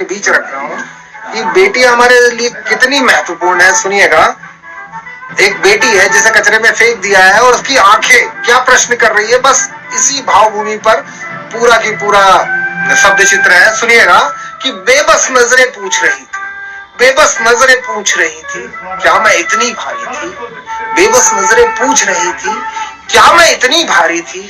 आपके बीच रख रहा हूँ कि बेटी हमारे लिए कितनी महत्वपूर्ण है। सुनिएगा, एक बेटी है जिसे कचरे में फेंक दिया है और उसकी आंखें क्या प्रश्न कर रही है, बस इसी भावभूमि पर पूरा की पूरा शब्द चित्र है। सुनिएगा कि बेबस नजरें पूछ रही थी, बेबस नजरें पूछ रही थी, क्या मैं इतनी भारी थी? बेबस नजरें पूछ रही थी, क्या मैं इतनी भारी थी?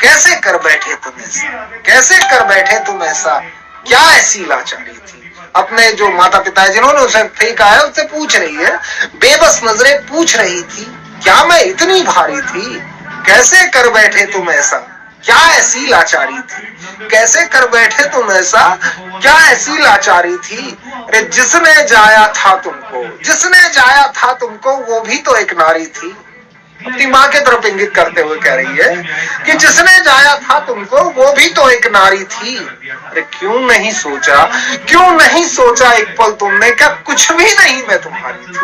कैसे कर बैठे तुम ऐसा, कैसे कर बैठे तुम ऐसा, क्या ऐसी लाचारी थी? अपने जो माता पिता है जिन्होंने उसे फेंका है उससे पूछ रही है, बेबस नजरें पूछ रही थी, क्या मैं इतनी भारी थी? कैसे कर बैठे तुम ऐसा, क्या ऐसी लाचारी थी? कैसे कर बैठे तुम ऐसा, क्या ऐसी लाचारी थी? अरे जिसने जाया था तुमको, जिसने जाया था तुमको, वो भी तो एक नारी थी। अपनी माँ के तरफ इंगित करते हुए कह रही है कि जिसने जाया था तुमको, वो भी तो एक नारी थी। अरे क्यों नहीं सोचा, क्यों नहीं सोचा एक पल तुमने, क्या कुछ भी नहीं मैं तुम्हारी थी?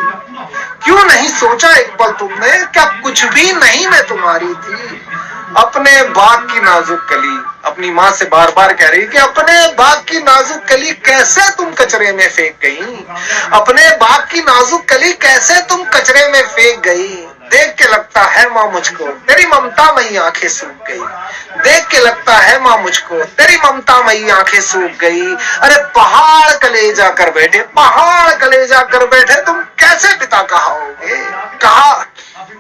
क्यों नहीं सोचा एक पल तुमने, क्या कुछ भी नहीं मैं तुम्हारी थी? अपने बाग की नाजुक कली, अपनी माँ से बार बार कह रही कि अपने बाग की नाजुक कली कैसे तुम कचरे में फेंक गई? अपने बाग की नाजुक कली कैसे तुम कचरे में फेंक गई? देख के लगता है माँ मुझको तेरी ममता मई आंखें सूख गई। देख के लगता है माँ मुझको तेरी ममता मई आंखें सूख गई। अरे पहाड़ कलेजा कर बैठे, पहाड़ कलेजा कर बैठे तुम कैसे पिता कहाओगे? कहा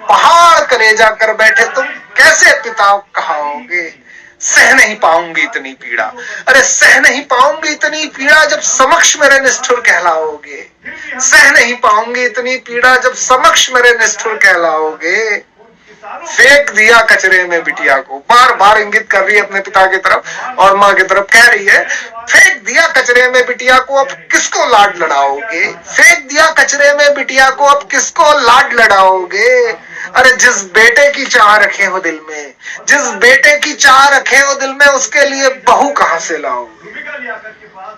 पहाड़ कलेजा कर बैठे तुम कैसे पिता कहाओगे? सह नहीं पाऊंगी इतनी पीड़ा, अरे सह नहीं पाऊंगी इतनी पीड़ा जब समक्ष मेरे निष्ठुर कहलाओगे। सह नहीं पाऊंगी इतनी पीड़ा जब समक्ष मेरे निष्ठुर कहलाओगे। फेंक दिया कचरे में बिटिया को, बार बार इंगित कर रही है अपने पिता की तरफ और माँ की तरफ, कह रही है फेंक दिया कचरे में बिटिया को, अब किसको लाड लड़ाओगे? फेंक दिया कचरे में बिटिया को, अब किसको लाड लड़ाओगे? अरे जिस बेटे की चाह रखे हो दिल में, जिस बेटे की चाह रखे हो दिल में, उसके लिए बहू कहां से लाओगे?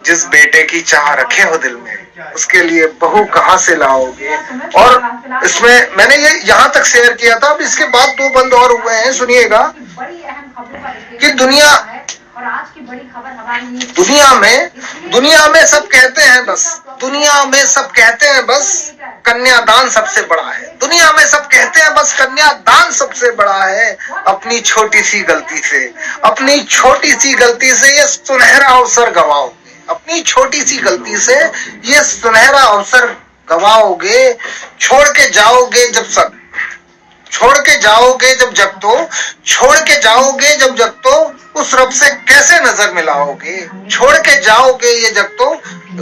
जिस बेटे की चाह रखे हो दिल में, उसके लिए बहू कहां से लाओगे? और इसमें मैंने ये यहाँ तक शेयर किया था। अब इसके बाद दो बंद और हुए हैं, सुनिएगा कि दुनिया में सब कहते हैं बस, दुनिया में सब कहते हैं बस कन्यादान सबसे बड़ा है। दुनिया में सब कहते हैं बस कन्यादान सबसे बड़ा है। अपनी छोटी सी गलती से, अपनी छोटी सी गलती से ये सुनहरा अवसर गवाओगे। अपनी छोटी सी गलती से ये सुनहरा अवसर गवाओगे। छोड़ के जाओगे जब सब, छोड़ के जाओगे जब जग तो, छोड़ के जाओगे जब जग तो, उस रब से कैसे नजर मिलाओगे? छोड़ के जाओगे ये जग तो,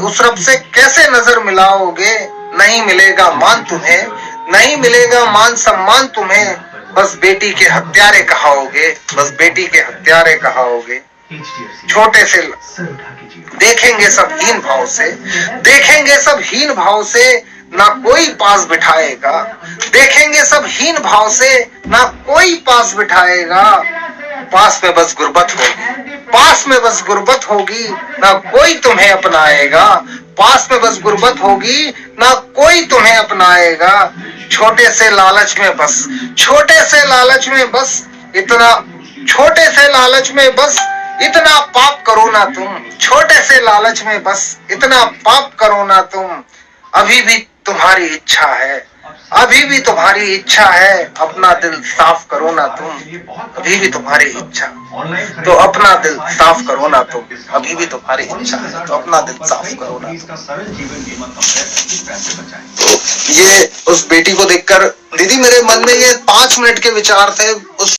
उस रब से कैसे नजर मिलाओगे? नहीं मिलेगा मान तुम्हें, नहीं मिलेगा मान सम्मान तुम्हें, बस बेटी के हत्यारे कहाओगे, बस बेटी के हत्यारे कहाओगे। छोटे से देखेंगे सब हीन भाव से, देखेंगे सब हीन भाव से, ना कोई पास बिठाएगा। देखेंगे सब हीन भाव से, ना कोई पास बिठाएगा। पास में बस गुर्बत होगी, पास में बस गुर्बत होगी, ना कोई तुम्हें अपनाएगा। पास में बस गुर्बत होगी, ना कोई तुम्हें अपनाएगा। छोटे से लालच में बस, छोटे से लालच में बस, इतना छोटे से लालच में बस इतना पाप करो ना तुम। छोटे से लालच में बस इतना पाप करो ना तुम। अभी भी तुम्हारी इच्छा है, अभी भी तुम्हारी इच्छा है, अपना दिल साफ करो ना तुम। अभी भी तुम्हारी इच्छा तो अपना दिल साफ करो ना तुम। अभी भी तुम्हारी इच्छा है तो अपना दिल साफ करो ना तुम। तो ये उस बेटी को देखकर दीदी मेरे मन में ये 5 मिनट के विचार थे। उस